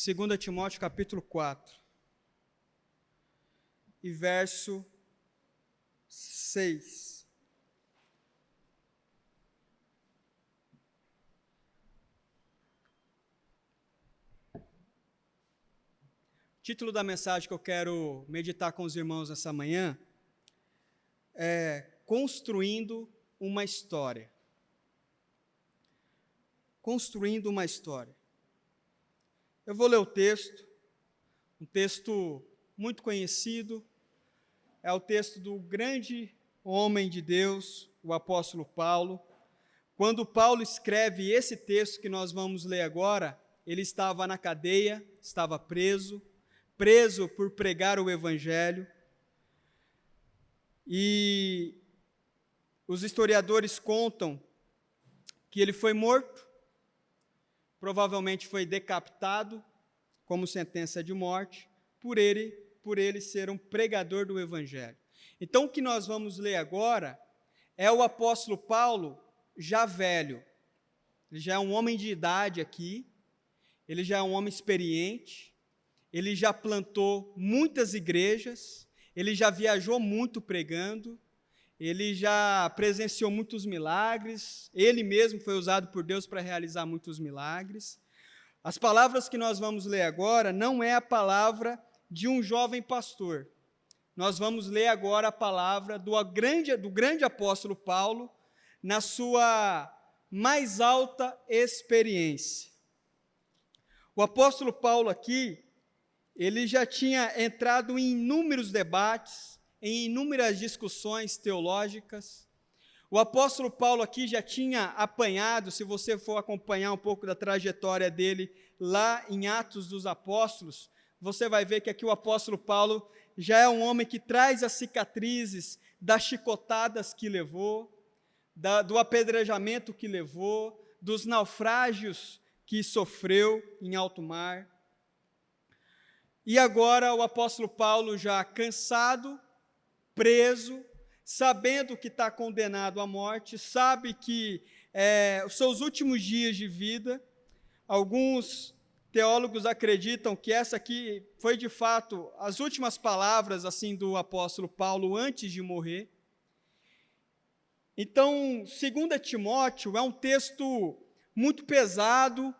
2 Timóteo capítulo 4 e verso 6. O título da mensagem que eu quero meditar com os irmãos nessa manhã é Construindo uma História. Construindo uma História. Eu vou ler o texto, um texto muito conhecido, é o texto do grande homem de Deus, o apóstolo Paulo. Quando Paulo escreve esse texto que nós vamos ler agora, ele estava na cadeia, estava preso por pregar o evangelho, e os historiadores contam que ele foi morto, provavelmente foi decapitado como sentença de morte, por ele ser um pregador do evangelho. Então, o que nós vamos ler agora é o apóstolo Paulo já velho. Ele já é um homem de idade aqui, ele já é um homem experiente, ele já plantou muitas igrejas, ele já viajou muito pregando, ele já presenciou muitos milagres, ele mesmo foi usado por Deus para realizar muitos milagres. As palavras que nós vamos ler agora não é a palavra de um jovem pastor. Nós vamos ler agora a palavra do grande apóstolo Paulo na sua mais alta experiência. O apóstolo Paulo aqui, ele já tinha entrado em inúmeros debates, em inúmeras discussões teológicas. O apóstolo Paulo aqui já tinha apanhado, se você for acompanhar um pouco da trajetória dele lá em Atos dos Apóstolos, você vai ver que aqui o apóstolo Paulo já é um homem que traz as cicatrizes das chicotadas que levou, do apedrejamento que levou, dos naufrágios que sofreu em alto mar. E agora o apóstolo Paulo, já cansado, preso, sabendo que está condenado à morte, sabe que os seus últimos dias de vida, alguns teólogos acreditam que essa aqui foi de fato as últimas palavras assim do apóstolo Paulo antes de morrer. Então, 2 Timóteo é um texto muito pesado,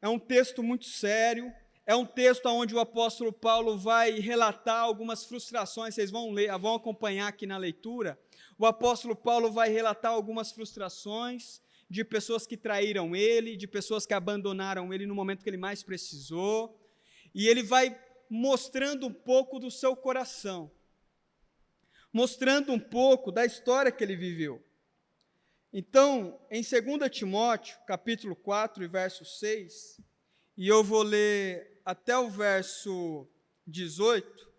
é um texto muito sério, é um texto onde o apóstolo Paulo vai relatar algumas frustrações, vocês vão acompanhar aqui na leitura. O apóstolo Paulo vai relatar algumas frustrações de pessoas que traíram ele, de pessoas que abandonaram ele no momento que ele mais precisou, e ele vai mostrando um pouco do seu coração, mostrando um pouco da história que ele viveu. Então, em 2 Timóteo, capítulo 4, e verso 6, e eu vou ler até o verso 18,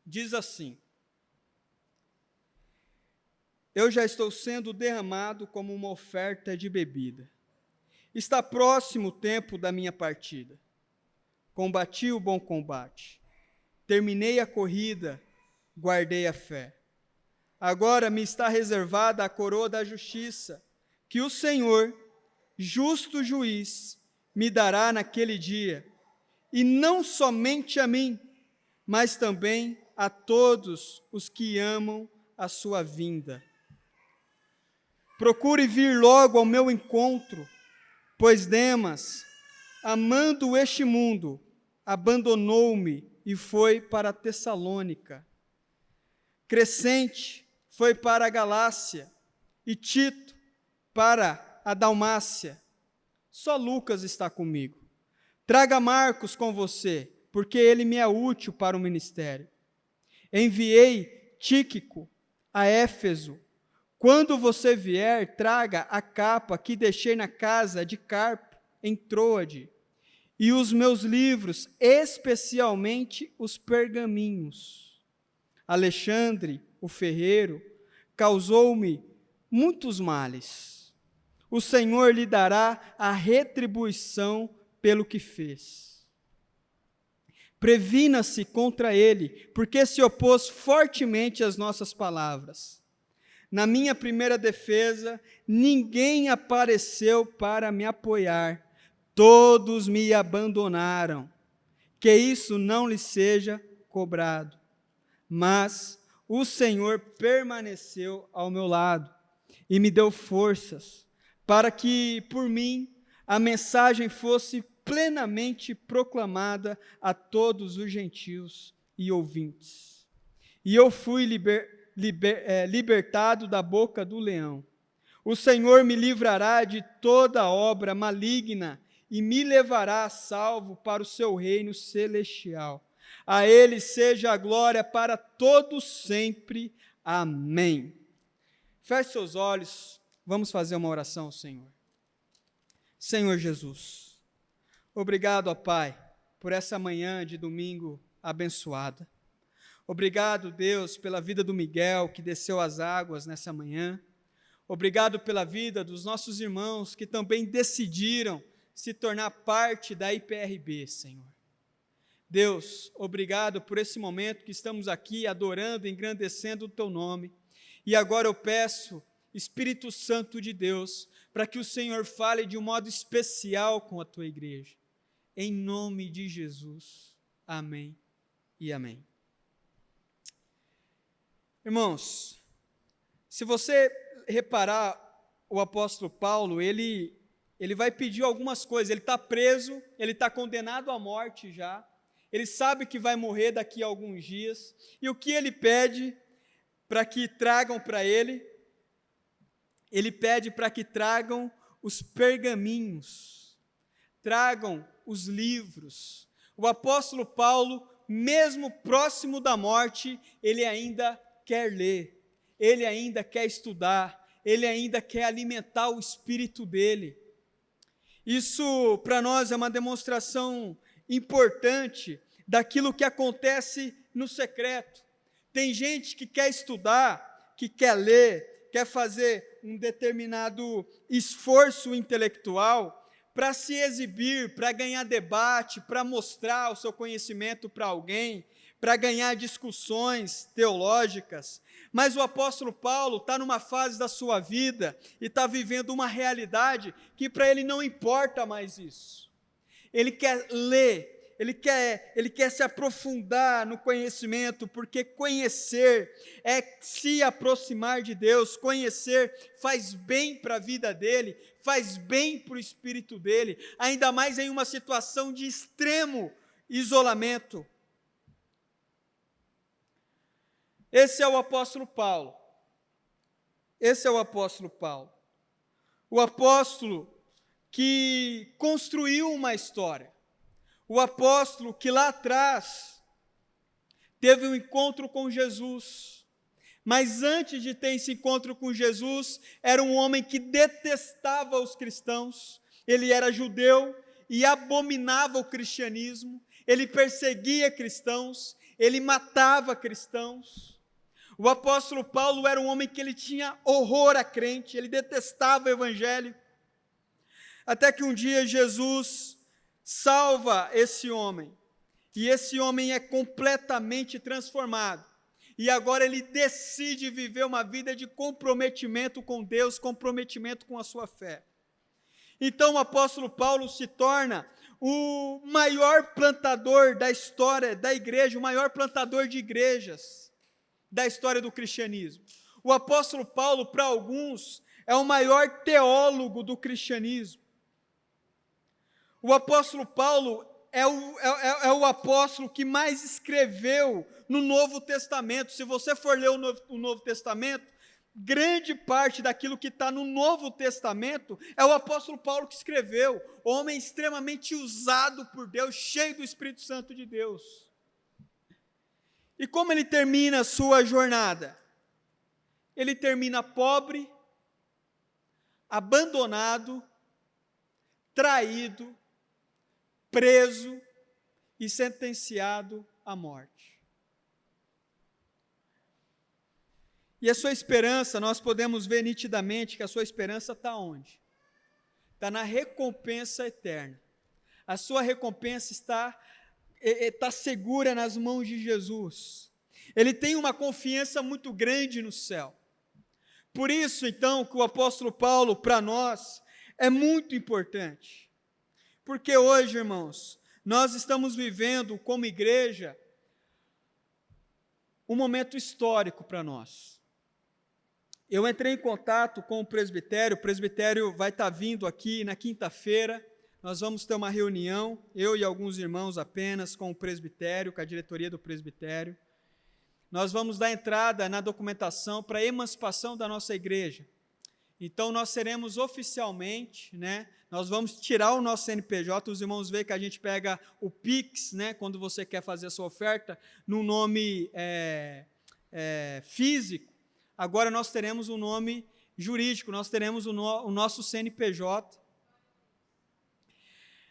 diz assim: Eu já estou sendo derramado como uma oferta de bebida. Está próximo o tempo da minha partida. Combati o bom combate. Terminei a corrida, guardei a fé. Agora me está reservada a coroa da justiça, que o Senhor, justo juiz, me dará naquele dia, e não somente a mim, mas também a todos os que amam a sua vinda. Procure vir logo ao meu encontro, pois Demas, amando este mundo, abandonou-me e foi para Tessalônica. Crescente foi para a Galácia e Tito para a Dalmácia. Só Lucas está comigo. Traga Marcos com você, porque ele me é útil para o ministério. Enviei Tíquico a Éfeso. Quando você vier, traga a capa que deixei na casa de Carpo, em Troade, e os meus livros, especialmente os pergaminhos. Alexandre, o ferreiro, causou-me muitos males. O Senhor lhe dará a retribuição pelo que fez. Previna-se contra ele, porque se opôs fortemente às nossas palavras. Na minha primeira defesa, ninguém apareceu para me apoiar. todos me abandonaram, que isso não lhe seja cobrado. Mas o Senhor permaneceu ao meu lado e me deu forças para que, por mim, a mensagem fosse plenamente proclamada a todos os gentios e ouvintes. E eu fui libertado da boca do leão. O Senhor me livrará de toda obra maligna e me levará a salvo para o seu reino celestial. A Ele seja a glória para todos sempre. Amém. Feche seus olhos, vamos fazer uma oração ao Senhor. Senhor Jesus, obrigado, ó Pai, por essa manhã de domingo abençoada. Obrigado, Deus, pela vida do Miguel, que desceu as águas nessa manhã. Obrigado pela vida dos nossos irmãos que também decidiram se tornar parte da IPRB, Senhor. Deus, obrigado por esse momento que estamos aqui adorando, engrandecendo o Teu nome. E agora eu peço, Espírito Santo de Deus, para que o Senhor fale de um modo especial com a Tua igreja. Em nome de Jesus. Amém e amém. Irmãos, se você reparar, o apóstolo Paulo, ele vai pedir algumas coisas. Ele está preso, ele está condenado à morte já, ele sabe que vai morrer daqui a alguns dias, e o que ele pede para que tragam para ele? Ele pede para que tragam os pergaminhos, tragam os livros. O apóstolo Paulo, mesmo próximo da morte, ele ainda quer ler, ele ainda quer estudar, ele ainda quer alimentar o espírito dele. Isso para nós é uma demonstração importante daquilo que acontece no secreto. Tem gente que quer estudar, que quer ler, quer fazer um determinado esforço intelectual para se exibir, para ganhar debate, para mostrar o seu conhecimento para alguém, para ganhar discussões teológicas. Mas o apóstolo Paulo está numa fase da sua vida e está vivendo uma realidade que para ele não importa mais isso. Ele quer ler, ele quer se aprofundar no conhecimento, porque conhecer é se aproximar de Deus, conhecer faz bem para a vida dele, faz bem para o espírito dele, ainda mais em uma situação de extremo isolamento. Esse é o apóstolo Paulo. Esse é o apóstolo Paulo. O apóstolo que construiu uma história. O apóstolo que lá atrás teve um encontro com Jesus. Mas antes de ter esse encontro com Jesus, era um homem que detestava os cristãos. Ele era judeu e abominava o cristianismo. Ele perseguia cristãos, ele matava cristãos. O apóstolo Paulo era um homem que ele tinha horror a crente, ele detestava o evangelho. Até que um dia Jesus salva esse homem, e esse homem é completamente transformado. E agora ele decide viver uma vida de comprometimento com Deus, comprometimento com a sua fé. Então o apóstolo Paulo se torna o maior plantador da história da igreja, o maior plantador de igrejas da história do cristianismo. O apóstolo Paulo, para alguns, é o maior teólogo do cristianismo. O apóstolo Paulo é o apóstolo que mais escreveu no Novo Testamento. Se você for ler o Novo Testamento, grande parte daquilo que está no Novo Testamento é o apóstolo Paulo que escreveu. Homem extremamente usado por Deus, cheio do Espírito Santo de Deus. E como ele termina a sua jornada? Ele termina pobre, abandonado, traído, preso e sentenciado à morte. E a sua esperança, nós podemos ver nitidamente que a sua esperança está onde? Está na recompensa eterna. A sua recompensa está segura nas mãos de Jesus. Ele tem uma confiança muito grande no céu. Por isso, então, que o apóstolo Paulo, para nós, é muito importante. Porque hoje, irmãos, nós estamos vivendo como igreja um momento histórico para nós. Eu entrei em contato com o presbitério vai estar vindo aqui na quinta-feira, nós vamos ter uma reunião, eu e alguns irmãos apenas, com o presbitério, com a diretoria do presbitério. Nós vamos dar entrada na documentação para a emancipação da nossa igreja. Então, nós seremos oficialmente, nós vamos tirar o nosso CNPJ, os irmãos veem que a gente pega o Pix, quando você quer fazer a sua oferta, no nome físico. Agora nós teremos um nome jurídico, nós teremos o nosso CNPJ.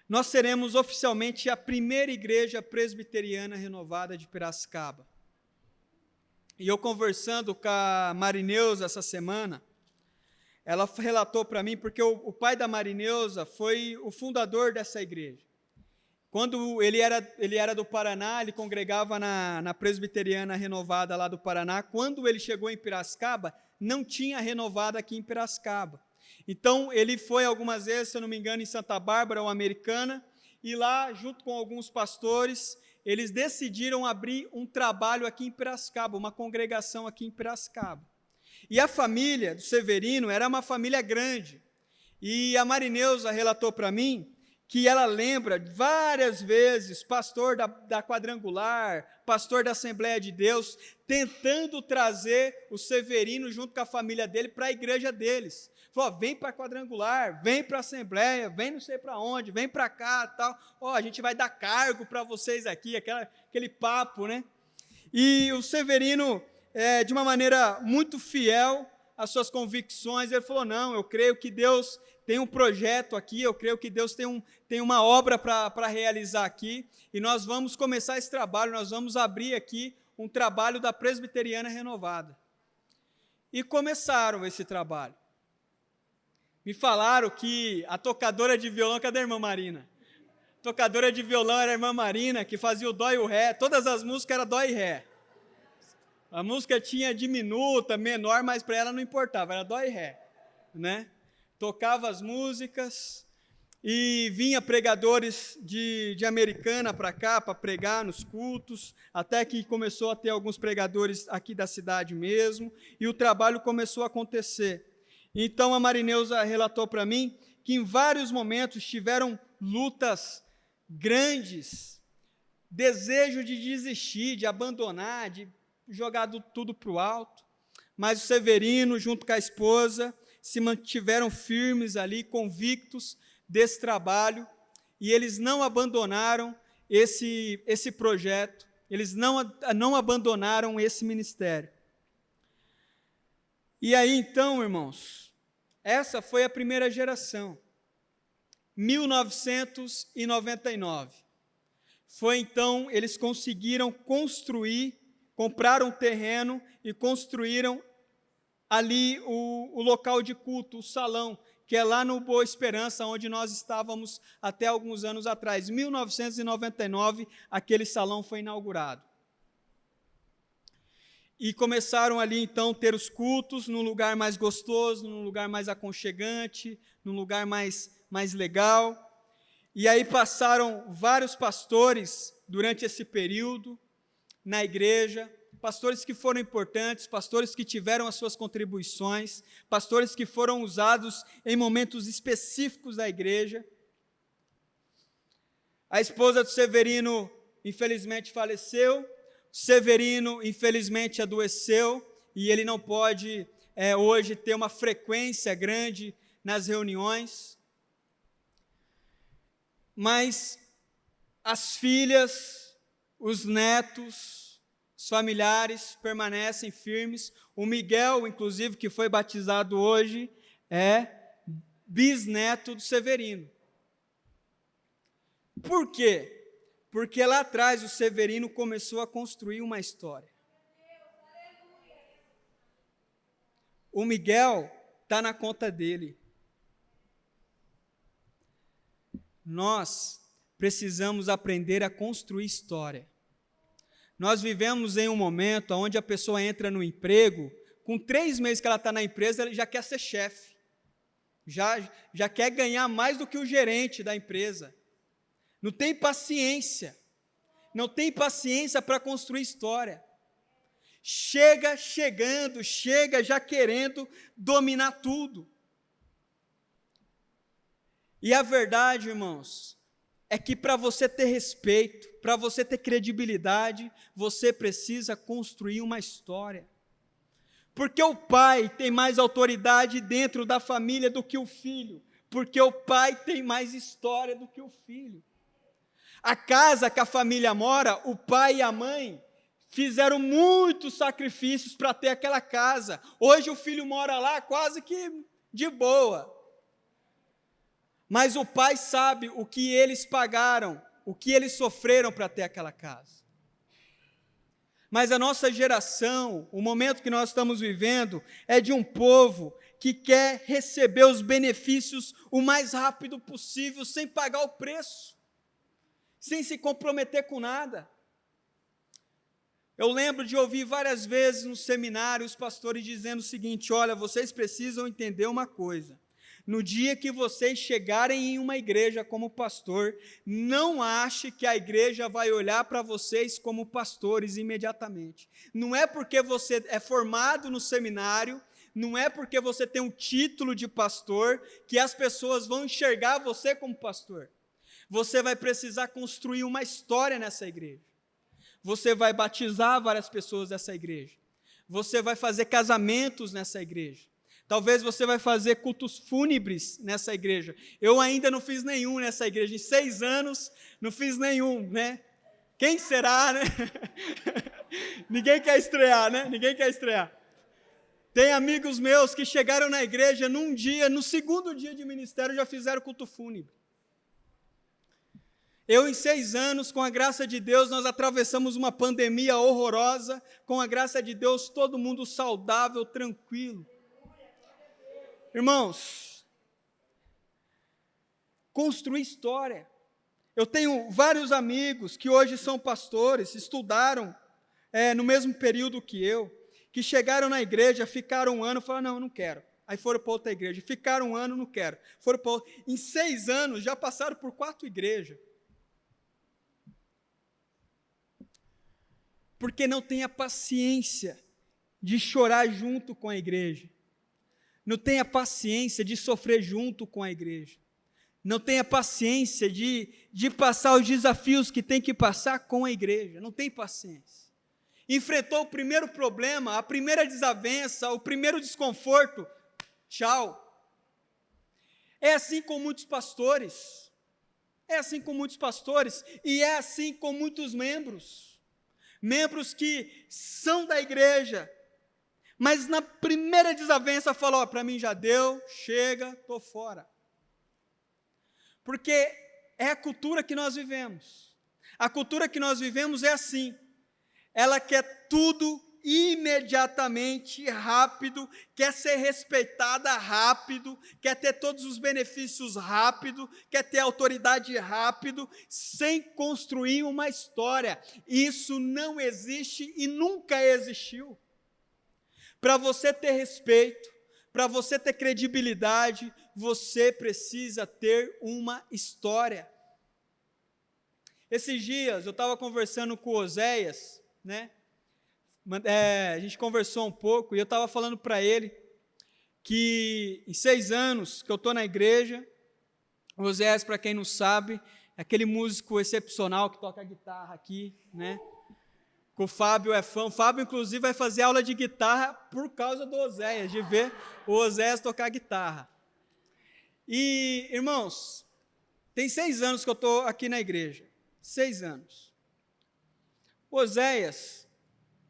Nós seremos oficialmente a primeira igreja presbiteriana renovada de Piracicaba. E eu conversando com a Marineuza essa semana, ela relatou para mim, porque o pai da Marineuza foi o fundador dessa igreja. Quando ele era do Paraná, ele congregava na presbiteriana renovada lá do Paraná. Quando ele chegou em Piracicaba, não tinha renovada aqui em Piracicaba. Então, ele foi algumas vezes, se eu não me engano, em Santa Bárbara, ou Americana, e lá, junto com alguns pastores, eles decidiram abrir um trabalho aqui em Piracicaba, uma congregação aqui em Piracicaba. E a família do Severino era uma família grande. E a Marineuza relatou para mim que ela lembra várias vezes, pastor da Quadrangular, pastor da Assembleia de Deus, tentando trazer o Severino junto com a família dele para a igreja deles. Falou, vem para a Quadrangular, vem para a Assembleia, vem não sei para onde, vem para cá, tal. A gente vai dar cargo para vocês aqui, aquele papo, E o Severino, de uma maneira muito fiel às suas convicções, ele falou, não, eu creio que Deus tem um projeto aqui, eu creio que Deus tem uma obra para realizar aqui, e nós vamos começar esse trabalho, nós vamos abrir aqui um trabalho da Presbiteriana Renovada. E começaram esse trabalho. Me falaram que a tocadora de violão, cadê a irmã Marina? A tocadora de violão era a irmã Marina, que fazia o dó e o ré, todas as músicas eram dó e ré. A música tinha diminuta, menor, mas para ela não importava, era dó e ré, Tocava as músicas e vinha pregadores de Americana para cá, para pregar nos cultos, até que começou a ter alguns pregadores aqui da cidade mesmo, e o trabalho começou a acontecer. Então, a Marineuza relatou para mim que em vários momentos tiveram lutas grandes, desejo de desistir, de abandonar, de jogar tudo para o alto, mas o Severino, junto com a esposa, se mantiveram firmes ali, convictos desse trabalho, e eles não abandonaram esse projeto, eles não abandonaram esse ministério. E aí, então, irmãos, essa foi a primeira geração, 1999. Foi então, eles conseguiram compraram um terreno e construíram ali o local de culto, o salão, que é lá no Boa Esperança, onde nós estávamos até alguns anos atrás. Em 1999, aquele salão foi inaugurado. E começaram ali, então, ter os cultos num lugar mais gostoso, num lugar mais aconchegante, num lugar mais legal. E aí passaram vários pastores durante esse período na igreja, pastores que foram importantes, pastores que tiveram as suas contribuições, pastores que foram usados em momentos específicos da igreja. A esposa do Severino, infelizmente, faleceu. Severino, infelizmente, adoeceu, e ele não pode hoje ter uma frequência grande nas reuniões. Mas as filhas, os netos, os familiares permanecem firmes. O Miguel, inclusive, que foi batizado hoje, é bisneto do Severino. Por quê? Porque lá atrás o Severino começou a construir uma história. O Miguel está na conta dele. Nós precisamos aprender a construir história. Nós vivemos em um momento onde a pessoa entra no emprego, com 3 meses que ela está na empresa, ela já quer ser chefe, já quer ganhar mais do que o gerente da empresa. Não tem paciência. Não tem paciência para construir história. Chega chegando, chega já querendo dominar tudo. E a verdade, irmãos, é que para você ter respeito, para você ter credibilidade, você precisa construir uma história. Porque o pai tem mais autoridade dentro da família do que o filho. Porque o pai tem mais história do que o filho. A casa que a família mora, o pai e a mãe fizeram muitos sacrifícios para ter aquela casa. Hoje o filho mora lá quase que de boa. Mas o pai sabe o que eles pagaram, o que eles sofreram para ter aquela casa. Mas a nossa geração, o momento que nós estamos vivendo, é de um povo que quer receber os benefícios o mais rápido possível, sem pagar o preço, sem se comprometer com nada. Eu lembro de ouvir várias vezes no seminário os pastores dizendo o seguinte: olha, vocês precisam entender uma coisa. No dia que vocês chegarem em uma igreja como pastor, não ache que a igreja vai olhar para vocês como pastores imediatamente. Não é porque você é formado no seminário, não é porque você tem um título de pastor, que as pessoas vão enxergar você como pastor. Você vai precisar construir uma história nessa igreja. Você vai batizar várias pessoas dessa igreja. Você vai fazer casamentos nessa igreja. Talvez você vai fazer cultos fúnebres nessa igreja. Eu ainda não fiz nenhum nessa igreja. Em 6 anos, não fiz nenhum, né? Quem será, né? Ninguém quer estrear, né? Ninguém quer estrear. Tem amigos meus que chegaram na igreja num dia, no segundo dia de ministério, já fizeram culto fúnebre. Eu, em 6 anos, com a graça de Deus, nós atravessamos uma pandemia horrorosa. Com a graça de Deus, todo mundo saudável, tranquilo. Irmãos, construir história. Eu tenho vários amigos que hoje são pastores, estudaram no mesmo período que eu, que chegaram na igreja, ficaram 1 ano, falaram, não, eu não quero. Aí foram para outra igreja, ficaram 1 ano, não quero. Foram para outra. Em 6 anos, já passaram por 4 igrejas. Porque não tem a paciência de chorar junto com a igreja. Não tem a paciência de sofrer junto com a igreja. Não tem a paciência de passar os desafios que tem que passar com a igreja. Não tem paciência. Enfrentou o primeiro problema, a primeira desavença, o primeiro desconforto. Tchau. É assim com muitos pastores. É assim com muitos pastores. E é assim com muitos membros. Membros que são da igreja, mas na primeira desavença falou, para mim já deu, chega, estou fora. Porque é a cultura que nós vivemos. A cultura que nós vivemos é assim. Ela quer tudo imediatamente, rápido, quer ser respeitada rápido, quer ter todos os benefícios rápido, quer ter autoridade rápido, sem construir uma história. Isso não existe e nunca existiu. Para você ter respeito, para você ter credibilidade, você precisa ter uma história. Esses dias eu estava conversando com o Oséias, né? A gente conversou um pouco e eu estava falando para ele que em 6 anos que eu estou na igreja, o Oséias, para quem não sabe, é aquele músico excepcional que toca guitarra aqui, né? O Fábio é fã. O Fábio, inclusive, vai fazer aula de guitarra por causa do Oséias, de ver o Oséias tocar guitarra. E, irmãos, tem 6 anos que eu estou aqui na igreja. 6 anos. O Oséias,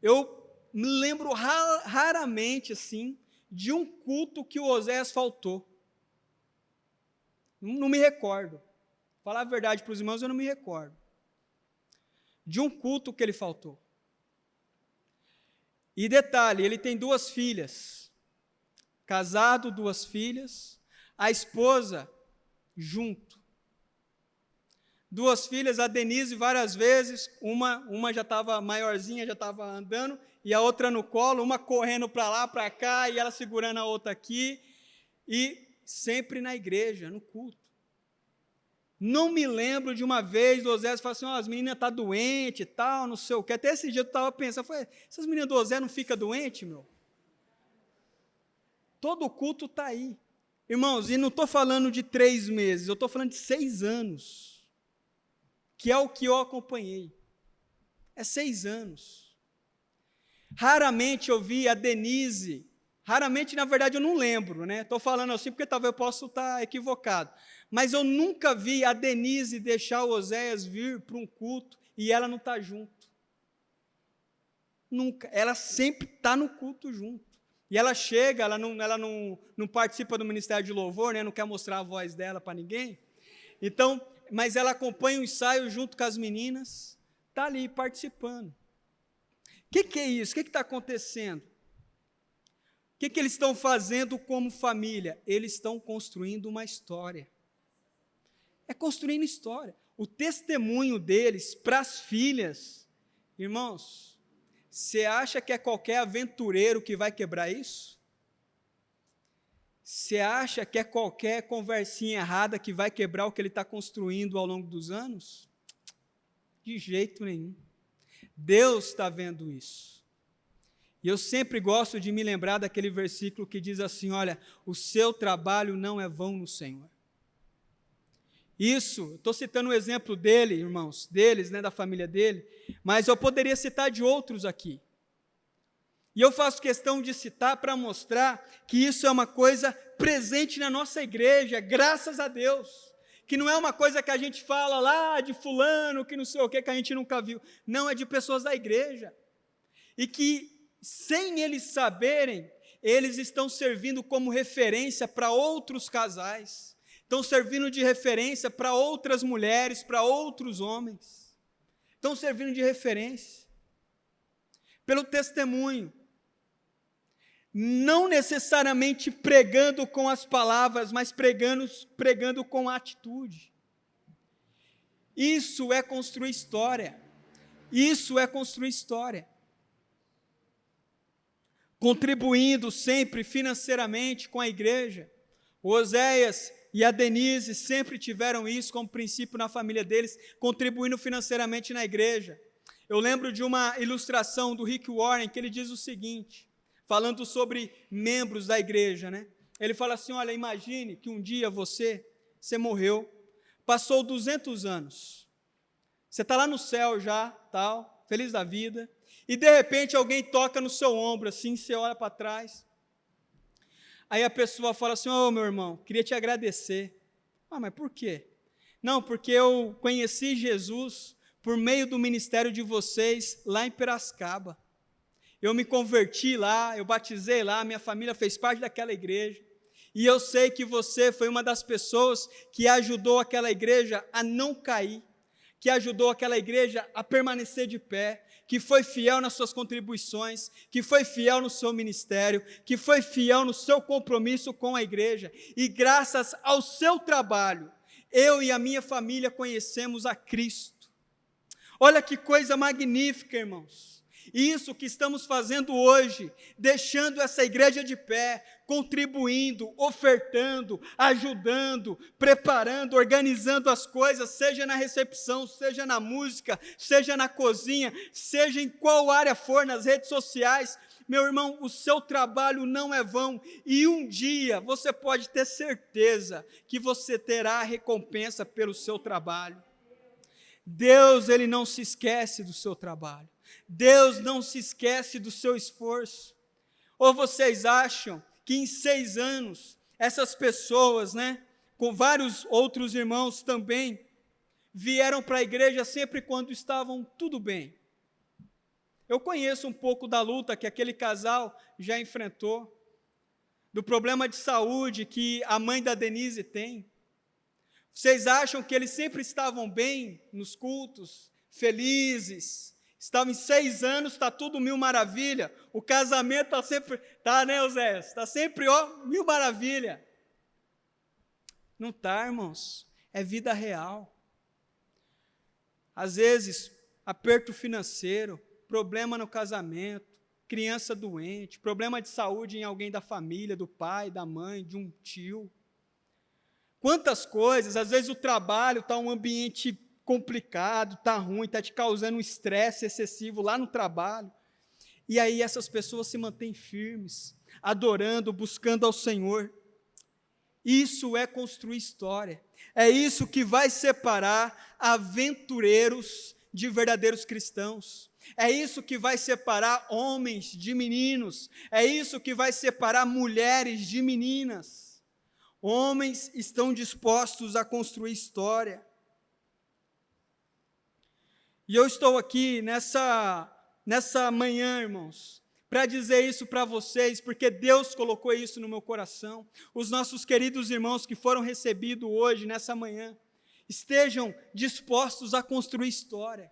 eu me lembro raramente, assim, de um culto que o Oséias faltou. Não me recordo. Falar a verdade para os irmãos, eu não me recordo. De um culto que ele faltou. E detalhe, ele tem 2 filhas, casado, 2 filhas, a esposa junto. 2 filhas, a Denise várias vezes, uma já estava maiorzinha, já estava andando, e a outra no colo, uma correndo para lá, para cá, e ela segurando a outra aqui, e sempre na igreja, no culto. Não me lembro de uma vez do Oséias falar assim, as meninas estão doentes e tal, não sei o que. Até esse dia eu estava pensando, essas meninas do Oséias não ficam doentes, meu? Todo o culto está aí. Irmãos, e não estou falando de 3 meses, eu estou falando de 6 anos, que é o que eu acompanhei. É 6 anos. Raramente eu vi a Denise, raramente, na verdade, eu não lembro, né? Estou falando assim porque talvez eu possa estar equivocado. Mas eu nunca vi a Denise deixar o Oséias vir para um culto e ela não estar junto. Nunca. Ela sempre está no culto junto. E ela chega, ela não participa do ministério de louvor, né? Não quer mostrar a voz dela para ninguém. Então, mas ela acompanha o ensaio junto com as meninas, está ali participando. O que é isso? O que está acontecendo? O que eles estão fazendo como família? Eles estão construindo uma história. É construindo história. O testemunho deles para as filhas, irmãos, você acha que é qualquer aventureiro que vai quebrar isso? Você acha que é qualquer conversinha errada que vai quebrar o que ele está construindo ao longo dos anos? De jeito nenhum. Deus está vendo isso. E eu sempre gosto de me lembrar daquele versículo que diz assim, olha, o seu trabalho não é vão no Senhor. Isso, estou citando o exemplo dele, irmãos, deles, né, da família dele, mas eu poderia citar de outros aqui. E eu faço questão de citar para mostrar que isso é uma coisa presente na nossa igreja, graças a Deus. Que não é uma coisa que a gente fala lá de fulano, que não sei o que a gente nunca viu. Não, é de pessoas da igreja. E que, sem eles saberem, eles estão servindo como referência para outros casais. Estão servindo de referência para outras mulheres, para outros homens. Estão servindo de referência. Pelo testemunho. Não necessariamente pregando com as palavras, mas pregando com a atitude. Isso é construir história. Isso é construir história. Contribuindo sempre financeiramente com a igreja. O Oséias e a Denise sempre tiveram isso como princípio na família deles, contribuindo financeiramente na igreja. Eu lembro de uma ilustração do Rick Warren, que ele diz o seguinte, falando sobre membros da igreja, né? Ele fala assim, olha, imagine que um dia você morreu, passou 200 anos, você está lá no céu já, tal, feliz da vida, e de repente alguém toca no seu ombro, assim, você olha para trás, aí a pessoa fala assim, meu irmão, queria te agradecer. Mas por quê? Não, porque eu conheci Jesus por meio do ministério de vocês lá em Piracicaba. Eu me converti lá, eu batizei lá, minha família fez parte daquela igreja, e eu sei que você foi uma das pessoas que ajudou aquela igreja a não cair, que ajudou aquela igreja a permanecer de pé, que foi fiel nas suas contribuições, que foi fiel no seu ministério, que foi fiel no seu compromisso com a igreja, e graças ao seu trabalho, eu e a minha família conhecemos a Cristo. Olha que coisa magnífica, irmãos. Isso que estamos fazendo hoje, deixando essa igreja de pé, contribuindo, ofertando, ajudando, preparando, organizando as coisas, seja na recepção, seja na música, seja na cozinha, seja em qual área for, nas redes sociais. Meu irmão, o seu trabalho não é vão, e um dia você pode ter certeza que você terá a recompensa pelo seu trabalho. Deus, Ele não se esquece do seu trabalho. Deus não se esquece do seu esforço. Ou vocês acham que em 6 anos, essas pessoas, né, com vários outros irmãos também, vieram para a igreja sempre quando estavam tudo bem? Eu conheço um pouco da luta que aquele casal já enfrentou, do problema de saúde que a mãe da Denise tem. Vocês acham que eles sempre estavam bem nos cultos, felizes? Estavam em 6 anos, está tudo mil maravilha. O casamento está sempre, né, Oséias? Está sempre, mil maravilha. Não está, irmãos. É vida real. Às vezes, aperto financeiro, problema no casamento, criança doente, problema de saúde em alguém da família, do pai, da mãe, de um tio. Quantas coisas, às vezes o trabalho está um ambiente complicado, está ruim, está te causando um estresse excessivo lá no trabalho. E aí essas pessoas se mantêm firmes, adorando, buscando ao Senhor. Isso é construir história. É isso que vai separar aventureiros de verdadeiros cristãos. É isso que vai separar homens de meninos. É isso que vai separar mulheres de meninas. Homens estão dispostos a construir história. E eu estou aqui nessa manhã, irmãos, para dizer isso para vocês, porque Deus colocou isso no meu coração. Os nossos queridos irmãos que foram recebidos hoje, nessa manhã, estejam dispostos a construir história.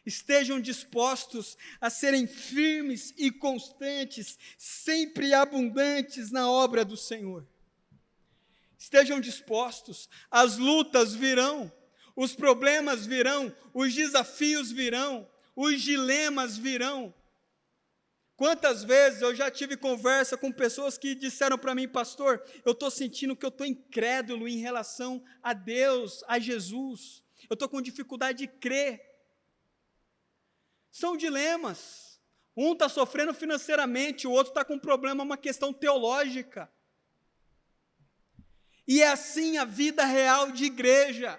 Estejam dispostos a serem firmes e constantes, sempre abundantes na obra do Senhor. Estejam dispostos, as lutas virão, os problemas virão, os desafios virão, os dilemas virão. Quantas vezes eu já tive conversa com pessoas que disseram para mim, pastor, eu estou sentindo que eu estou incrédulo em relação a Deus, a Jesus, eu estou com dificuldade de crer. São dilemas, um está sofrendo financeiramente, o outro está com um problema, uma questão teológica. E é assim a vida real de igreja.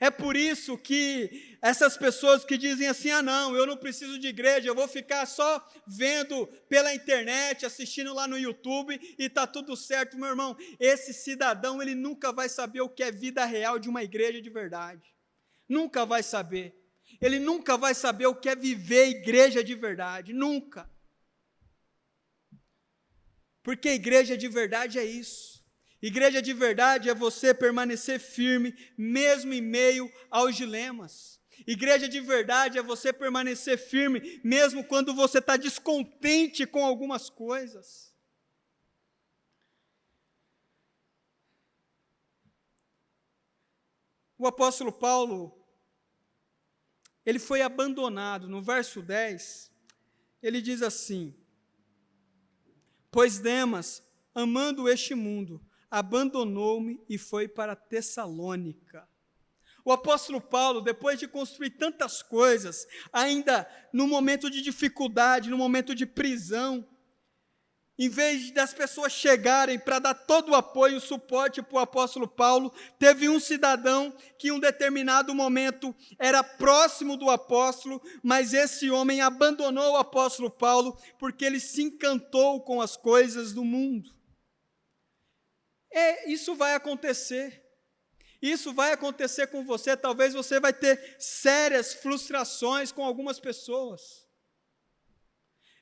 É por isso que essas pessoas que dizem assim, não, eu não preciso de igreja, eu vou ficar só vendo pela internet, assistindo lá no YouTube e está tudo certo, meu irmão. Esse cidadão, ele nunca vai saber o que é vida real de uma igreja de verdade. Nunca vai saber. Ele nunca vai saber o que é viver igreja de verdade, nunca. Porque igreja de verdade é isso. Igreja de verdade é você permanecer firme, mesmo em meio aos dilemas. Igreja de verdade é você permanecer firme, mesmo quando você está descontente com algumas coisas. O apóstolo Paulo, ele foi abandonado. No verso 10, ele diz assim, pois Demas, amando este mundo, abandonou-me e foi para Tessalônica. O apóstolo Paulo, depois de construir tantas coisas, ainda no momento de dificuldade, no momento de prisão, em vez das pessoas chegarem para dar todo o apoio e o suporte para o apóstolo Paulo, teve um cidadão que em um determinado momento era próximo do apóstolo, mas esse homem abandonou o apóstolo Paulo porque ele se encantou com as coisas do mundo. Isso vai acontecer. Isso vai acontecer com você. Talvez você vai ter sérias frustrações com algumas pessoas.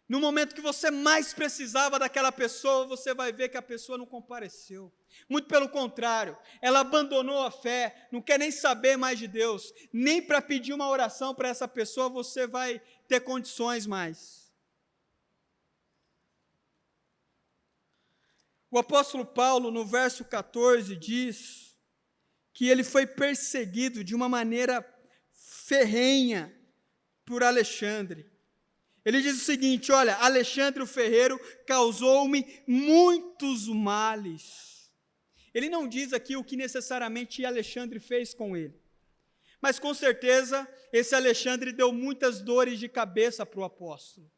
No momento que você mais precisava daquela pessoa, você vai ver que a pessoa não compareceu. Muito pelo contrário, ela abandonou a fé, não quer nem saber mais de Deus. Nem para pedir uma oração para essa pessoa você vai ter condições mais. O apóstolo Paulo, no verso 14, diz que ele foi perseguido de uma maneira ferrenha por Alexandre. Ele diz o seguinte, olha, Alexandre o ferreiro causou-me muitos males. Ele não diz aqui o que necessariamente Alexandre fez com ele, mas com certeza esse Alexandre deu muitas dores de cabeça para o apóstolo.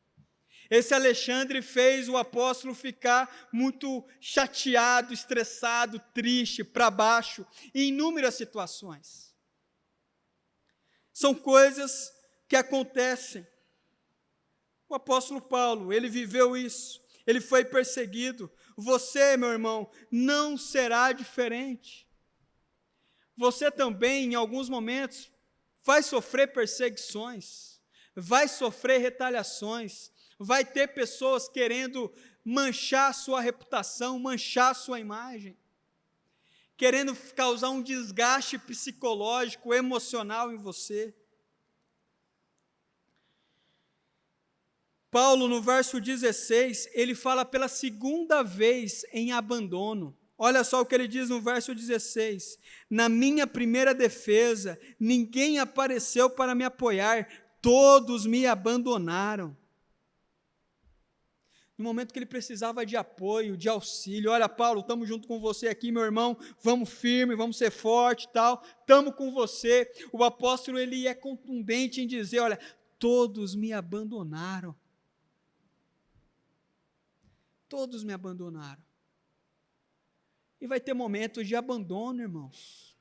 Esse Alexandre fez o apóstolo ficar muito chateado, estressado, triste, para baixo, em inúmeras situações. São coisas que acontecem. O apóstolo Paulo, ele viveu isso, ele foi perseguido. Você, meu irmão, não será diferente. Você também, em alguns momentos, vai sofrer perseguições, vai sofrer retaliações, vai ter pessoas querendo manchar a sua reputação, manchar a sua imagem, querendo causar um desgaste psicológico, emocional em você. Paulo, no verso 16, ele fala pela segunda vez em abandono. Olha só o que ele diz no verso 16. Na minha primeira defesa, ninguém apareceu para me apoiar, todos me abandonaram. no momento que ele precisava de apoio, de auxílio. Olha, Paulo, estamos junto com você aqui, meu irmão, vamos firme, vamos ser forte e tal, estamos com você. O apóstolo, ele é contundente em dizer, olha, todos me abandonaram. Todos me abandonaram. E vai ter momentos de abandono, irmãos.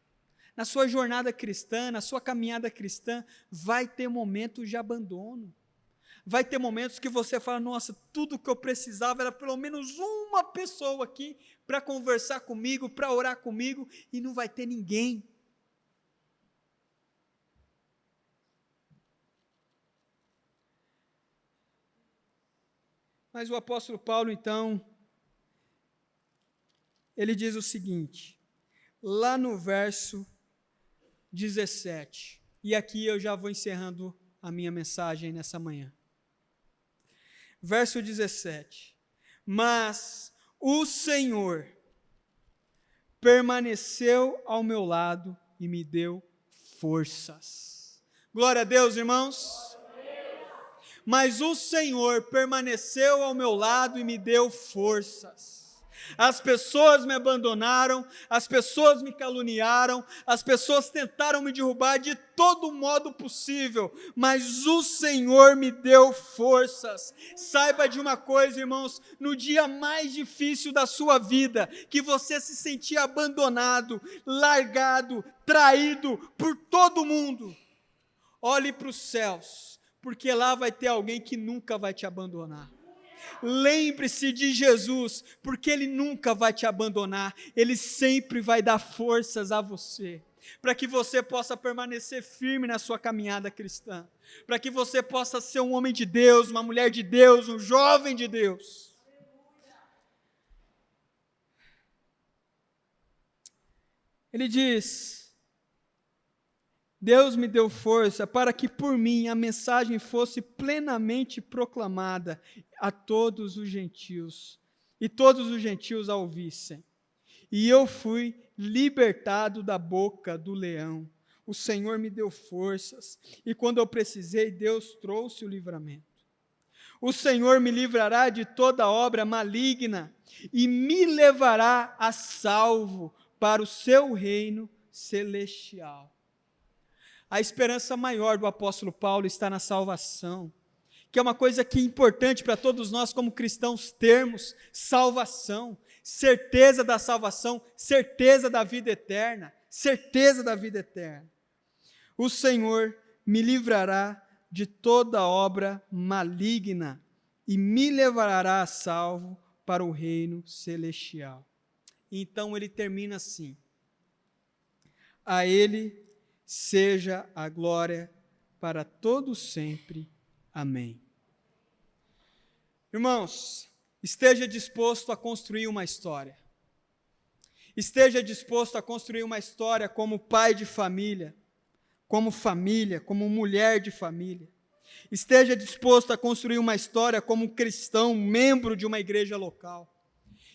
Na sua jornada cristã, na sua caminhada cristã, vai ter momentos de abandono. Vai ter momentos que você fala, nossa, tudo que eu precisava era pelo menos uma pessoa aqui para conversar comigo, para orar comigo, e não vai ter ninguém. Mas o apóstolo Paulo, então, ele diz o seguinte, lá no verso 17, e aqui eu já vou encerrando a minha mensagem nessa manhã. Verso 17, mas o Senhor permaneceu ao meu lado e me deu forças. Glória a Deus, irmãos. Mas o Senhor permaneceu ao meu lado e me deu forças. As pessoas me abandonaram, as pessoas me caluniaram, as pessoas tentaram me derrubar de todo modo possível, mas o Senhor me deu forças. Saiba de uma coisa, irmãos, no dia mais difícil da sua vida, que você se sentia abandonado, largado, traído por todo mundo, olhe para os céus, porque lá vai ter alguém que nunca vai te abandonar. Lembre-se de Jesus, porque Ele nunca vai te abandonar, Ele sempre vai dar forças a você, para que você possa permanecer firme na sua caminhada cristã, para que você possa ser um homem de Deus, uma mulher de Deus, um jovem de Deus. Ele diz, Deus me deu força para que por mim a mensagem fosse plenamente proclamada a todos os gentios, e todos os gentios a ouvissem. E eu fui libertado da boca do leão. O Senhor me deu forças, e quando eu precisei, Deus trouxe o livramento. O Senhor me livrará de toda obra maligna, e me levará a salvo para o seu reino celestial. A esperança maior do apóstolo Paulo está na salvação, que é uma coisa que é importante para todos nós como cristãos termos, salvação, certeza da salvação, certeza da vida eterna, certeza da vida eterna. O Senhor me livrará de toda obra maligna e me levará a salvo para o reino celestial. Então ele termina assim, a Ele seja a glória para todo sempre. Amém. Irmãos, esteja disposto a construir uma história. Esteja disposto a construir uma história como pai de família, como mulher de família. Esteja disposto a construir uma história como cristão, membro de uma igreja local.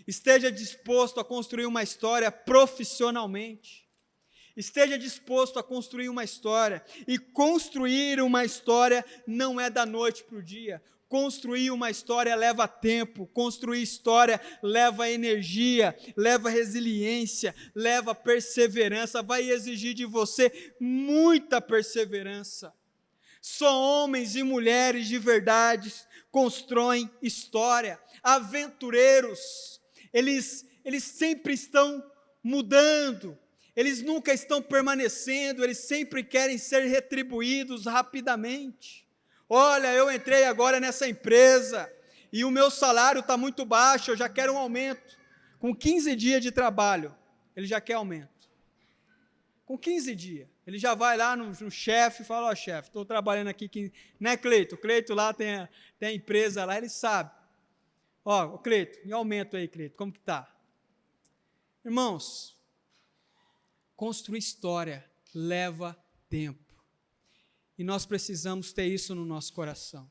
Esteja disposto a construir uma história profissionalmente. Esteja disposto a construir uma história, e construir uma história não é da noite para o dia. Construir uma história leva tempo, construir história leva energia, leva resiliência, leva perseverança, vai exigir de você muita perseverança. Só homens e mulheres de verdade constroem história. Aventureiros, eles sempre estão mudando, eles nunca estão permanecendo, eles sempre querem ser retribuídos rapidamente. Olha, eu entrei agora nessa empresa e o meu salário está muito baixo, eu já quero um aumento. Com 15 dias de trabalho, ele já quer aumento. Com 15 dias, ele já vai lá no chefe e fala, ó chefe, estou trabalhando aqui, né Cleito? Cleito lá tem a empresa lá, ele sabe. Ó, Cleito, e aumento aí, Cleito, como que está? Irmãos, construir história leva tempo. E nós precisamos ter isso no nosso coração.